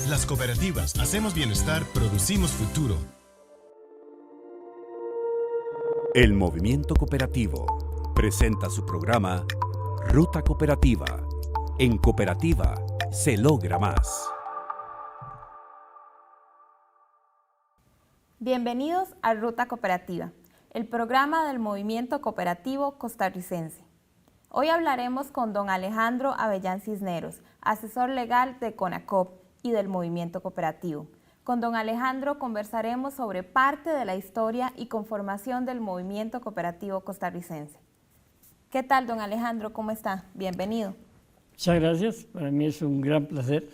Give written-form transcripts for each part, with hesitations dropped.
Las cooperativas hacemos bienestar, producimos futuro. El Movimiento Cooperativo presenta su programa Ruta Cooperativa. En cooperativa se logra más. Bienvenidos a Ruta Cooperativa, el programa del Movimiento Cooperativo Costarricense. Hoy hablaremos con don Alejandro Avellán Cisneros, asesor legal de CONACOP y del Movimiento Cooperativo. Con don Alejandro conversaremos sobre parte de la historia y conformación del Movimiento Cooperativo Costarricense. ¿Qué tal, don Alejandro? ¿Cómo está? Bienvenido. Muchas gracias. Para mí es un gran placer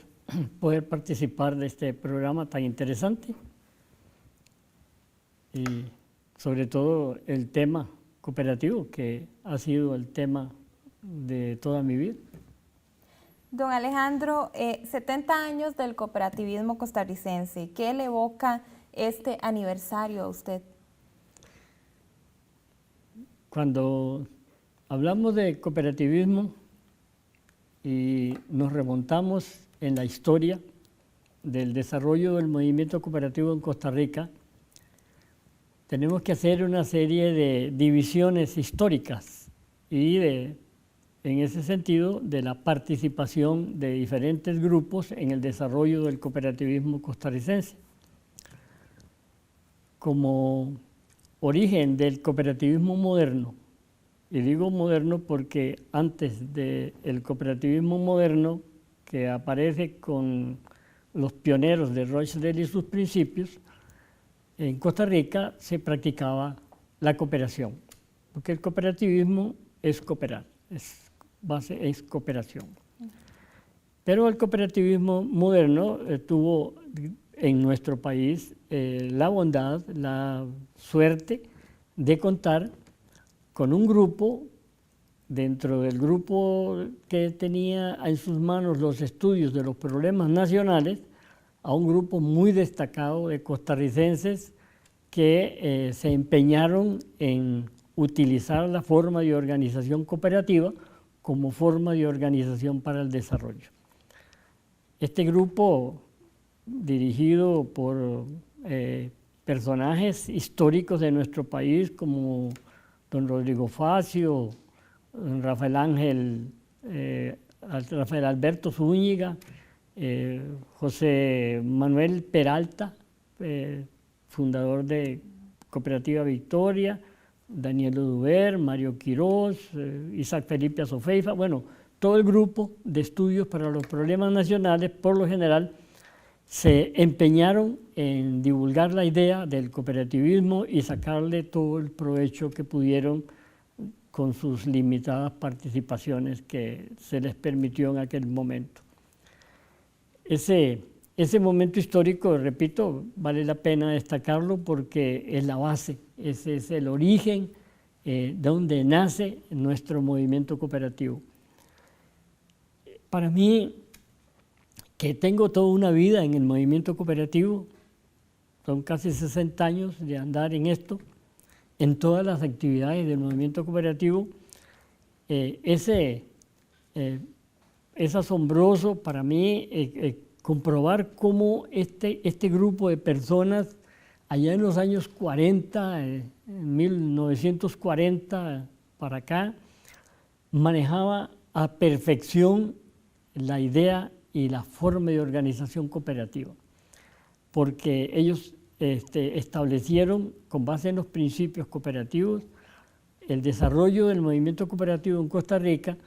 poder participar de este programa tan interesante y sobre todo el tema cooperativo, que ha sido el tema de toda mi vida. Don Alejandro, 70 años del cooperativismo costarricense, ¿qué le evoca este aniversario a usted? Cuando hablamos de cooperativismo y nos remontamos en la historia del desarrollo del movimiento cooperativo en Costa Rica, tenemos que hacer una serie de divisiones históricas y en ese sentido, de la participación de diferentes grupos en el desarrollo del cooperativismo costarricense. Como origen del cooperativismo moderno, y digo moderno porque antes del cooperativismo moderno, que aparece con los pioneros de Rochdale y sus principios, en Costa Rica se practicaba la cooperación, porque el cooperativismo es cooperar, base es cooperación. Pero el cooperativismo moderno tuvo en nuestro país la bondad, la suerte de contar con un grupo, dentro del grupo que tenía en sus manos los estudios de los problemas nacionales, a un grupo muy destacado de costarricenses que se empeñaron en utilizar la forma de organización cooperativa como forma de organización para el desarrollo. Este grupo, dirigido por personajes históricos de nuestro país como don Rodrigo Facio, don Rafael Alberto Zúñiga, José Manuel Peralta, fundador de Cooperativa Victoria, Daniel Oduber, Mario Quirós, Isaac Felipe Azofeifa, bueno, todo el grupo de estudios para los problemas nacionales, por lo general, se empeñaron en divulgar la idea del cooperativismo y sacarle todo el provecho que pudieron con sus limitadas participaciones que se les permitió en aquel momento. Ese momento histórico, repito, vale la pena destacarlo porque es la base, ese es el origen donde nace nuestro movimiento cooperativo. Para mí, que tengo toda una vida en el movimiento cooperativo, son casi 60 años de andar en esto, en todas las actividades del movimiento cooperativo, es asombroso para mí comprobar cómo este grupo de personas allá en los años 40, en 1940 para acá, manejaba a perfección la idea y la forma de organización cooperativa, porque ellos establecieron, con base en los principios cooperativos, el desarrollo del movimiento cooperativo en Costa Rica,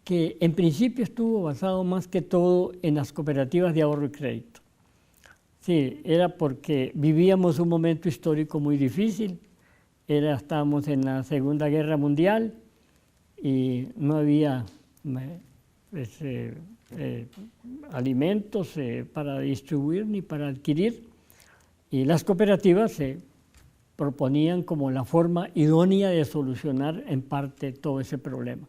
que en principio estuvo basado más que todo en las cooperativas de ahorro y crédito. Sí, era porque vivíamos un momento histórico muy difícil, estábamos en la Segunda Guerra Mundial y no había alimentos para distribuir ni para adquirir, y las cooperativas se proponían como la forma idónea de solucionar en parte todo ese problema.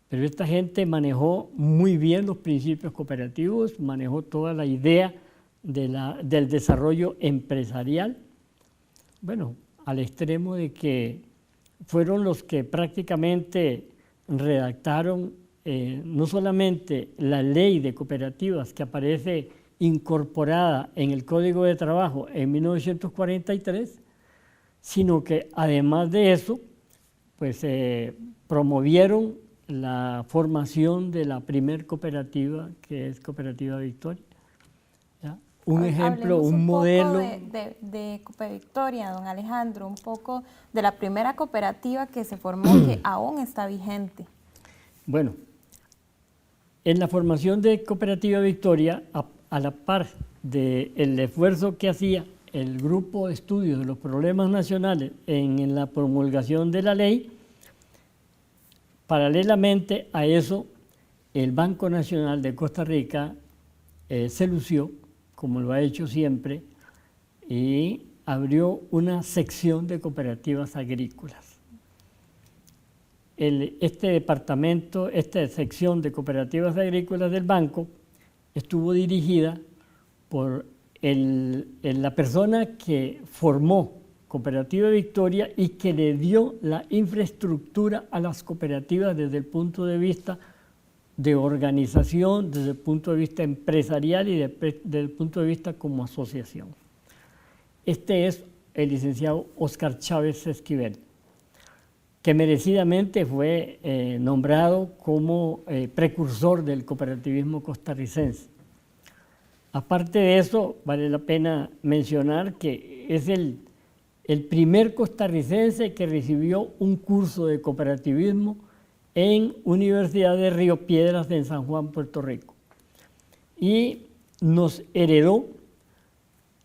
Pero esta gente manejó muy bien los principios cooperativos, manejó toda la idea del desarrollo empresarial, bueno, al extremo de que fueron los que prácticamente redactaron no solamente la ley de cooperativas que aparece incorporada en el Código de Trabajo en 1943, sino que además de eso, pues promovieron la formación de la primer cooperativa, que es Cooperativa Victoria. ¿Ya? Un ejemplo, un modelo. De Cooperativa Victoria, don Alejandro, un poco de la primera cooperativa que se formó, que aún está vigente. Bueno, en la formación de Cooperativa Victoria, a la par del esfuerzo que hacía el Grupo de Estudios de los Problemas Nacionales en la promulgación de la ley, paralelamente a eso, el Banco Nacional de Costa Rica se lució, como lo ha hecho siempre, y abrió una sección de cooperativas agrícolas. Este departamento, esta sección de cooperativas agrícolas del banco, estuvo dirigida por la persona que formó Cooperativa Victoria y que le dio la infraestructura a las cooperativas desde el punto de vista de organización, desde el punto de vista empresarial y desde el punto de vista como asociación. Este es el licenciado Óscar Chávez Esquivel, que merecidamente fue nombrado como precursor del cooperativismo costarricense. Aparte de eso, vale la pena mencionar que es el primer costarricense que recibió un curso de cooperativismo en Universidad de Río Piedras en San Juan, Puerto Rico. Y nos heredó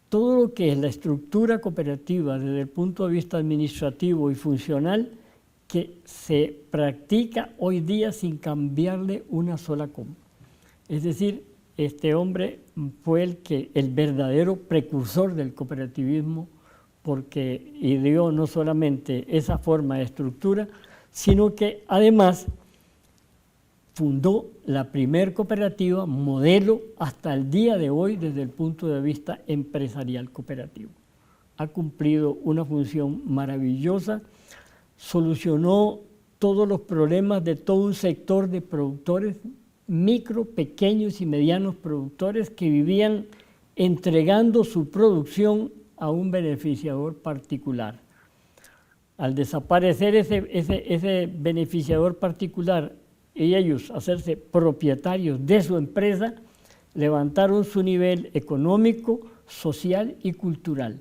todo lo que es la estructura cooperativa desde el punto de vista administrativo y funcional que se practica hoy día sin cambiarle una sola coma. Es decir, este hombre fue el verdadero precursor del cooperativismo, porque ideó no solamente esa forma de estructura, sino que además fundó la primer cooperativa modelo hasta el día de hoy desde el punto de vista empresarial cooperativo. Ha cumplido una función maravillosa, solucionó todos los problemas de todo un sector de productores, micro, pequeños y medianos productores que vivían entregando su producción a un beneficiador particular. Al desaparecer ese beneficiador particular y ellos hacerse propietarios de su empresa, levantaron su nivel económico, social y cultural.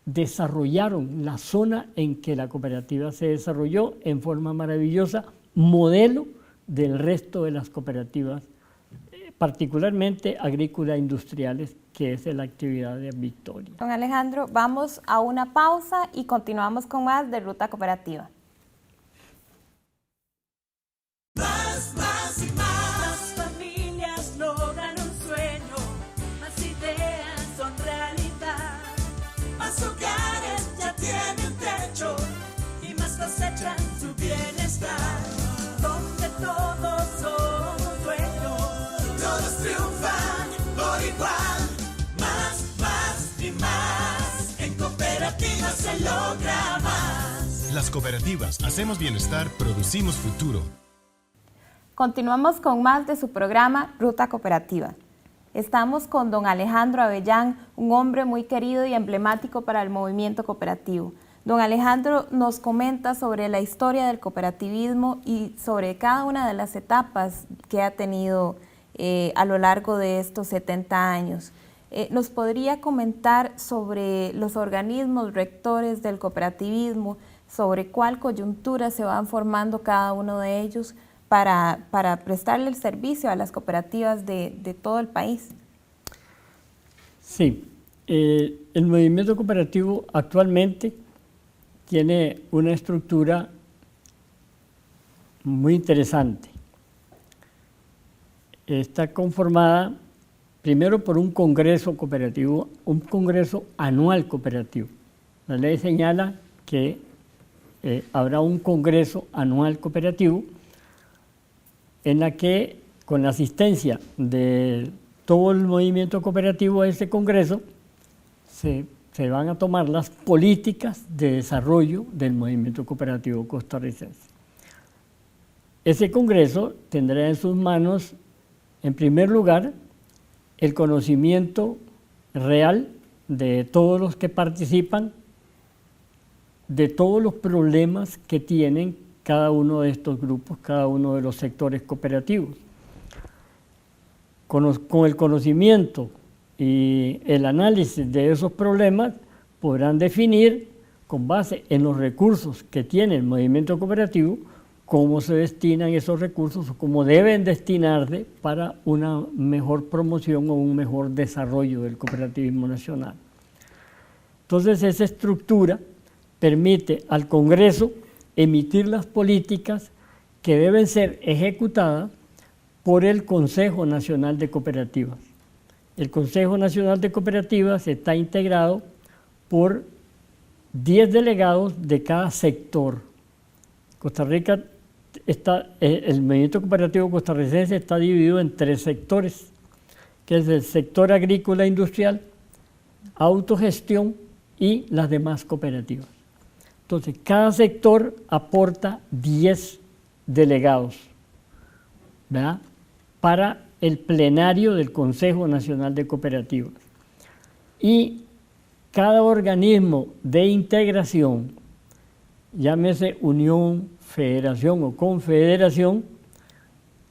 Desarrollaron la zona en que la cooperativa se desarrolló en forma maravillosa, modelo del resto de las cooperativas, particularmente agrícolas industriales, que es la actividad de Victoria. Don Alejandro, vamos a una pausa y continuamos con más de Ruta Cooperativa. Más y más familias logran un sueño, más ideas son realidad, más hogares ya tienen techo y más cosechan su bienestar, donde todos somos dueños, todos triunfan por igual, más y más, en cooperativas se logra más. Las cooperativas Hacemos Bienestar, Producimos Futuro. Continuamos con más de su programa Ruta Cooperativa. Estamos con don Alejandro Avellán, un hombre muy querido y emblemático para el movimiento cooperativo. Don Alejandro nos comenta sobre la historia del cooperativismo y sobre cada una de las etapas que ha tenido a lo largo de estos 70 años. ¿Nos podría comentar sobre los organismos rectores del cooperativismo, sobre cuál coyuntura se van formando cada uno de ellos para prestarle el servicio a las cooperativas de todo el país? Sí, el movimiento cooperativo actualmente tiene una estructura muy interesante. Está conformada primero por un congreso cooperativo, un congreso anual cooperativo. La ley señala que habrá un congreso anual cooperativo en la que, con la asistencia de todo el movimiento cooperativo a este congreso, se van a tomar las políticas de desarrollo del movimiento cooperativo costarricense. Ese congreso tendrá en sus manos, en primer lugar, el conocimiento real de todos los que participan, de todos los problemas que tienen cada uno de estos grupos, cada uno de los sectores cooperativos. Con el conocimiento y el análisis de esos problemas podrán definir, con base en los recursos que tiene el movimiento cooperativo, cómo se destinan esos recursos o cómo deben destinarse para una mejor promoción o un mejor desarrollo del cooperativismo nacional. Entonces, esa estructura permite al Congreso emitir las políticas que deben ser ejecutadas por el Consejo Nacional de Cooperativas. El Consejo Nacional de Cooperativas está integrado por 10 delegados de cada sector. Costa Rica el movimiento cooperativo costarricense está dividido en 3 sectores, que es el sector agrícola e industrial, autogestión y las demás cooperativas. Entonces, cada sector aporta 10 delegados, ¿verdad?, para el plenario del Consejo Nacional de Cooperativas. Y cada organismo de integración, llámese unión, federación o confederación,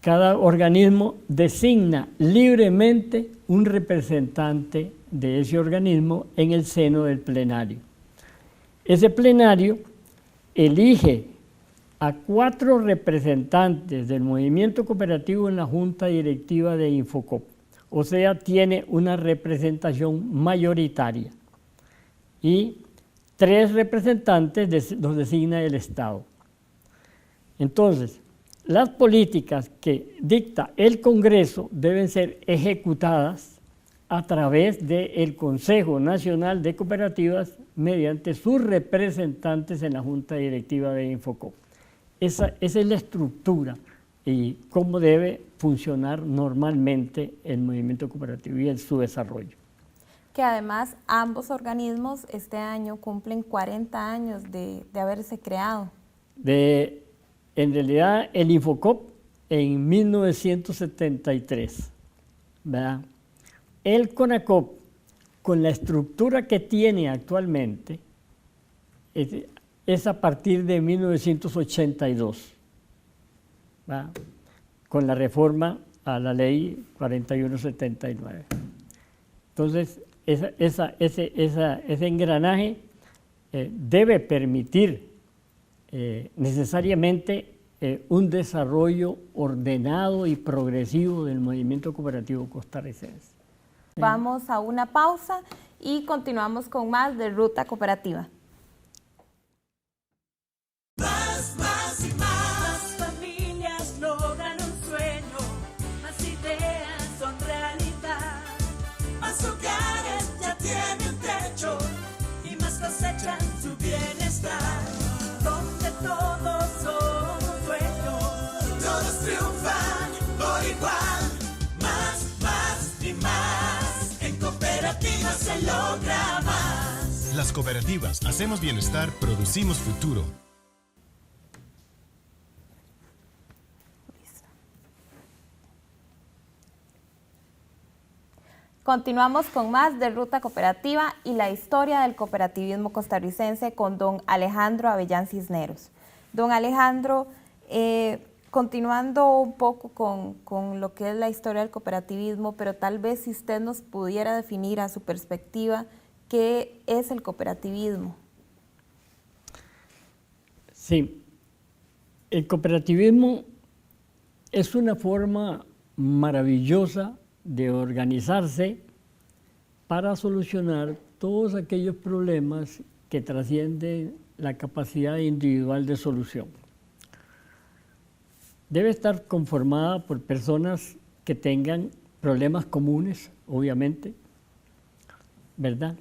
cada organismo designa libremente un representante de ese organismo en el seno del plenario. Ese plenario elige a 4 representantes del movimiento cooperativo en la junta directiva de Infocop, o sea, tiene una representación mayoritaria, y 3 representantes los designa el Estado. Entonces, las políticas que dicta el Congreso deben ser ejecutadas a través del Consejo Nacional de Cooperativas mediante sus representantes en la junta directiva de Infocop. Esa es la estructura y cómo debe funcionar normalmente el movimiento cooperativo y su desarrollo. Que además ambos organismos este año cumplen 40 años de haberse creado. En realidad el Infocop en 1973, ¿verdad? El CONACOP, con la estructura que tiene actualmente, es a partir de 1982, ¿verdad?, con la reforma a la ley 4179. Entonces, ese engranaje debe permitir necesariamente un desarrollo ordenado y progresivo del movimiento cooperativo costarricense. Vamos a una pausa y continuamos con más de Ruta Cooperativa. Más y más familias logran un sueño, más ideas son realidad, más hogares ya tienen techo y más cosechan su bienestar, donde todos son un sueño, todos triunfan por igual, más y más, en cooperativas se logra más. Las cooperativas hacemos bienestar, producimos futuro. Continuamos con más de Ruta Cooperativa y la historia del cooperativismo costarricense con don Alejandro Avellán Cisneros. Don Alejandro, continuando un poco con lo que es la historia del cooperativismo, pero tal vez si usted nos pudiera definir a su perspectiva, ¿qué es el cooperativismo? Sí, el cooperativismo es una forma maravillosa de organizarse para solucionar todos aquellos problemas que trascienden la capacidad individual de solución. Debe estar conformada por personas que tengan problemas comunes, obviamente, ¿verdad?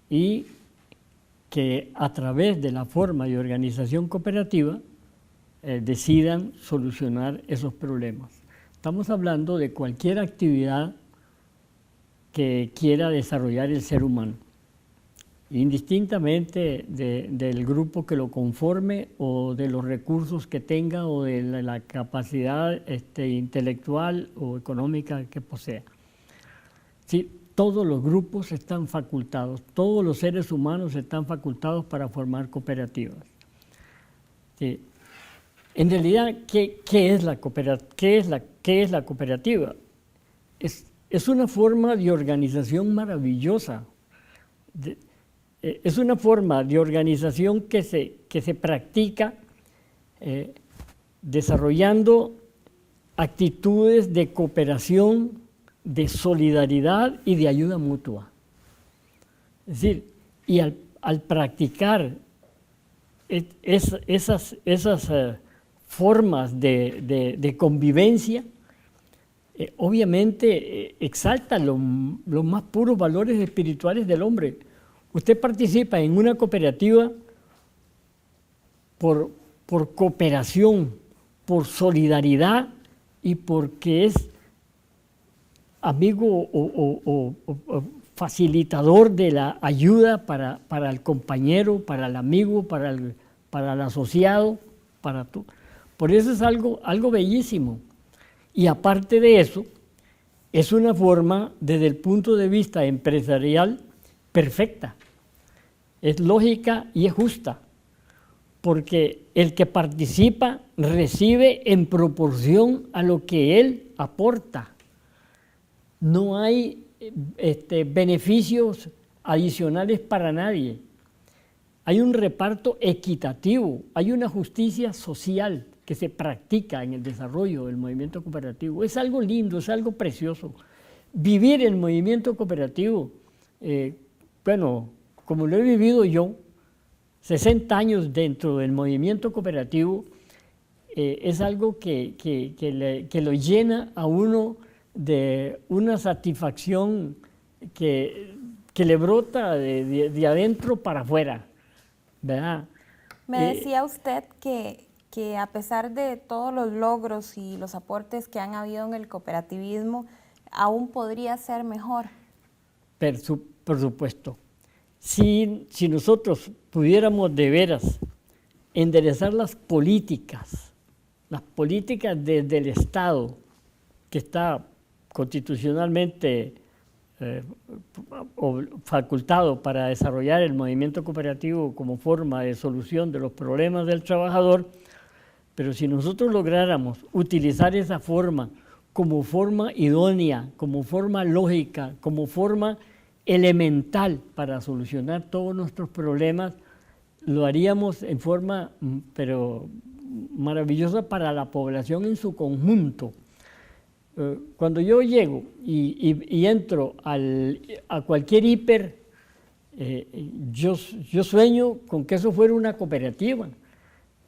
Y que a través de la forma de organización cooperativa decidan solucionar esos problemas. Estamos hablando de cualquier actividad que quiera desarrollar el ser humano. indistintamente del grupo que lo conforme o de los recursos que tenga o de la capacidad intelectual o económica que posea. Sí, todos los grupos están facultados, todos los seres humanos están facultados para formar cooperativas. Sí. En realidad, ¿qué es la cooperativa? Es una forma de organización maravillosa. Es una forma de organización que se practica desarrollando actitudes de cooperación, de solidaridad y de ayuda mutua. Es decir, y al practicar esas formas de convivencia, obviamente exalta los más puros valores espirituales del hombre. Usted participa en una cooperativa por cooperación, por solidaridad y porque es amigo o facilitador de la ayuda para el compañero, para el amigo, para el asociado, para tú. Por eso es algo bellísimo. Y aparte de eso, es una forma, desde el punto de vista empresarial, perfecta. Es lógica y es justa, porque el que participa recibe en proporción a lo que él aporta. No hay beneficios adicionales para nadie. Hay un reparto equitativo, hay una justicia social que se practica en el desarrollo del movimiento cooperativo. Es algo lindo, es algo precioso. Vivir el movimiento cooperativo, como lo he vivido yo, 60 años dentro del movimiento cooperativo, es algo que lo llena a uno de una satisfacción que le brota de adentro para afuera, ¿verdad? Me decía usted que a pesar de todos los logros y los aportes que han habido en el cooperativismo, aún podría ser mejor. Por supuesto. Si nosotros pudiéramos de veras enderezar las políticas desde el Estado, que está constitucionalmente facultado para desarrollar el movimiento cooperativo como forma de solución de los problemas del trabajador, pero si nosotros lográramos utilizar esa forma como forma idónea, como forma lógica, como forma elemental para solucionar todos nuestros problemas, lo haríamos en forma pero maravillosa para la población en su conjunto. Cuando yo llego y entro a cualquier hiper, yo sueño con que eso fuera una cooperativa,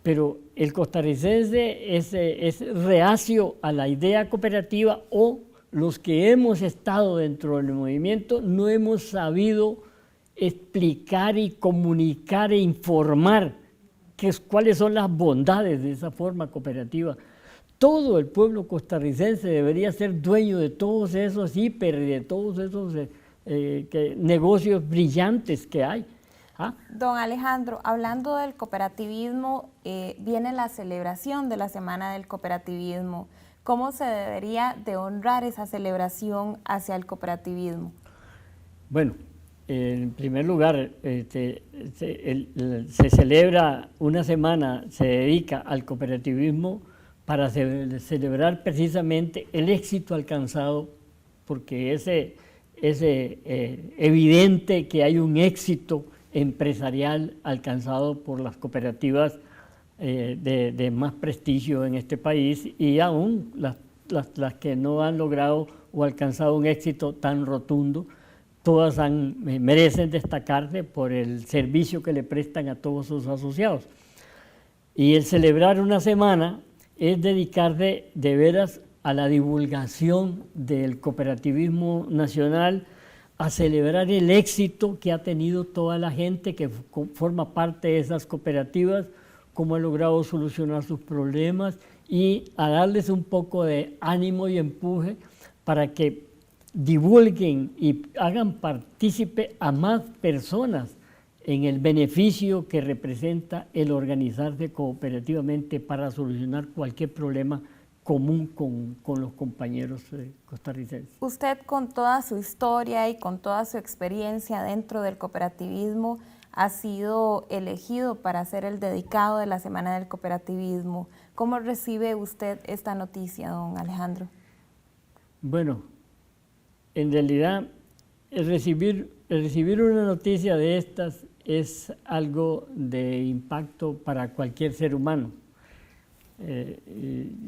pero el costarricense es reacio a la idea cooperativa, o los que hemos estado dentro del movimiento no hemos sabido explicar y comunicar e informar cuáles son las bondades de esa forma cooperativa. Todo el pueblo costarricense debería ser dueño de todos esos hiper y de todos esos negocios brillantes que hay. ¿Ah? Don Alejandro, hablando del cooperativismo, viene la celebración de la Semana del Cooperativismo. ¿Cómo se debería de honrar esa celebración hacia el cooperativismo? Bueno, en primer lugar, se celebra una semana, se dedica al cooperativismo para celebrar precisamente el éxito alcanzado, porque es evidente que hay un éxito empresarial alcanzado por las cooperativas de más prestigio en este país, y aún las que no han logrado o alcanzado un éxito tan rotundo, todas merecen destacarse por el servicio que le prestan a todos sus asociados. Y el celebrar una semana es dedicarse de veras a la divulgación del cooperativismo nacional, a celebrar el éxito que ha tenido toda la gente que forma parte de esas cooperativas, cómo ha logrado solucionar sus problemas, y a darles un poco de ánimo y empuje para que divulguen y hagan partícipe a más personas en el beneficio que representa el organizarse cooperativamente para solucionar cualquier problema común con los compañeros costarricenses. Usted, con toda su historia y con toda su experiencia dentro del cooperativismo, ha sido elegido para ser el dedicado de la Semana del Cooperativismo. ¿Cómo recibe usted esta noticia, don Alejandro? Bueno, en realidad el recibir una noticia de estas es algo de impacto para cualquier ser humano.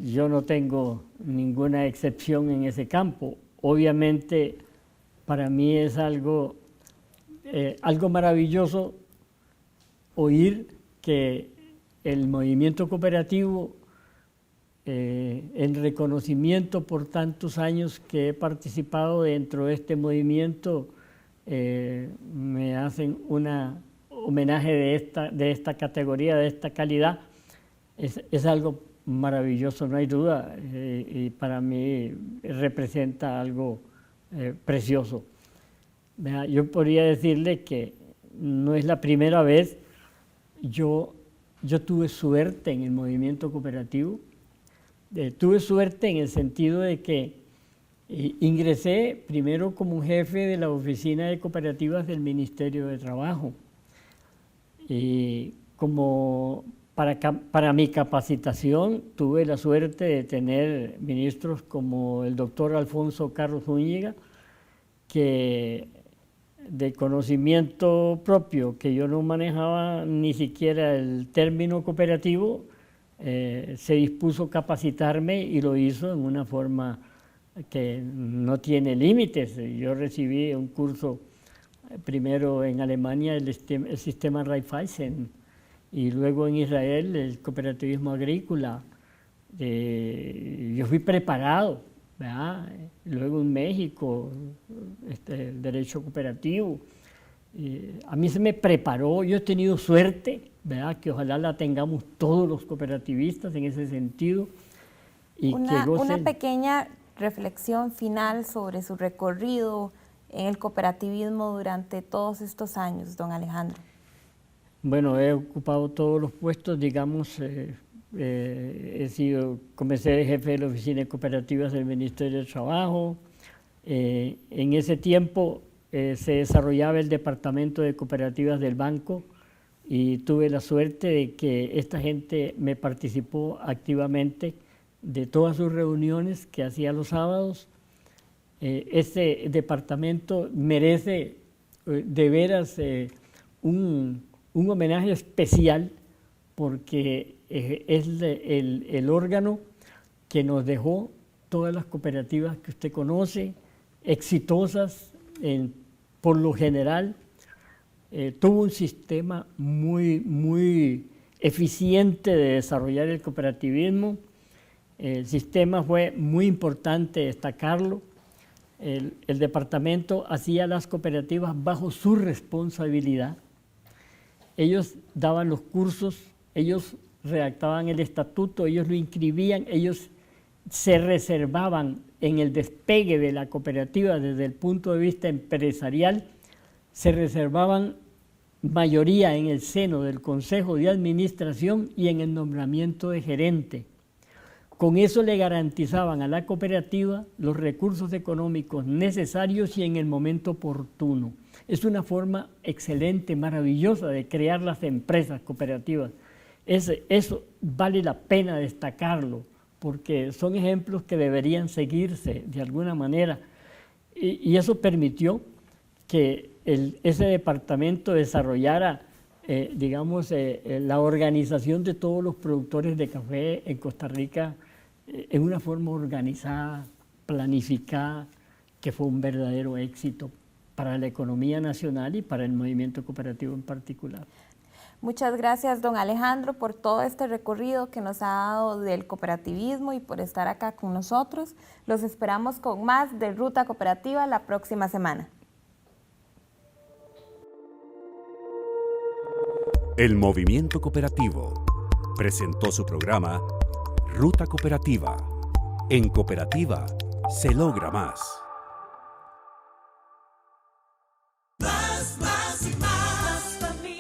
Yo no tengo ninguna excepción en ese campo. Obviamente, para mí es algo maravilloso oír que el movimiento cooperativo, en reconocimiento por tantos años que he participado dentro de este movimiento, me hacen un homenaje de esta categoría, de esta calidad. Es algo maravilloso, no hay duda, y para mí representa algo precioso. Yo podría decirle que no es la primera vez. Yo tuve suerte en el movimiento cooperativo. Tuve suerte en el sentido de que ingresé primero como jefe de la oficina de cooperativas del Ministerio de Trabajo. Y como para mi capacitación tuve la suerte de tener ministros como el doctor Alfonso Carlos Zúñiga, que de conocimiento propio, que yo no manejaba ni siquiera el término cooperativo, se dispuso a capacitarme y lo hizo en una forma que no tiene límites. Yo recibí un curso primero en Alemania, el sistema Raiffeisen, y luego en Israel el cooperativismo agrícola. Yo fui preparado, ¿verdad? Luego en México el derecho cooperativo. A mí se me preparó, yo he tenido suerte, ¿verdad? Que ojalá la tengamos todos los cooperativistas en ese sentido. Y una pequeña reflexión final sobre su recorrido en el cooperativismo durante todos estos años, don Alejandro. Bueno, he ocupado todos los puestos, digamos, comencé de jefe de la oficina de cooperativas del Ministerio de Trabajo. En ese tiempo se desarrollaba el departamento de cooperativas del banco y tuve la suerte de que esta gente me participó activamente de todas sus reuniones que hacía los sábados. Este departamento merece de veras un homenaje especial porque es el órgano que nos dejó todas las cooperativas que usted conoce, exitosas por lo general. Tuvo un sistema muy eficiente de desarrollar el cooperativismo. El sistema fue muy importante destacarlo. El departamento hacía las cooperativas bajo su responsabilidad. Ellos daban los cursos, ellos redactaban el estatuto, ellos lo inscribían, ellos se reservaban en el despegue de la cooperativa desde el punto de vista empresarial, se reservaban mayoría en el seno del Consejo de Administración y en el nombramiento de gerente. Con eso le garantizaban a la cooperativa los recursos económicos necesarios y en el momento oportuno. Es una forma excelente, maravillosa de crear las empresas cooperativas. Eso vale la pena destacarlo, porque son ejemplos que deberían seguirse de alguna manera. Y eso permitió que ese departamento desarrollara, la organización de todos los productores de café en Costa Rica en una forma organizada, planificada, que fue un verdadero éxito para la economía nacional y para el movimiento cooperativo en particular. Muchas gracias, don Alejandro, por todo este recorrido que nos ha dado del cooperativismo y por estar acá con nosotros. Los esperamos con más de Ruta Cooperativa la próxima semana. El Movimiento Cooperativo presentó su programa Ruta Cooperativa. En cooperativa se logra más. Más y más familias.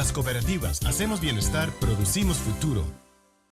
Las cooperativas Hacemos Bienestar, producimos futuro.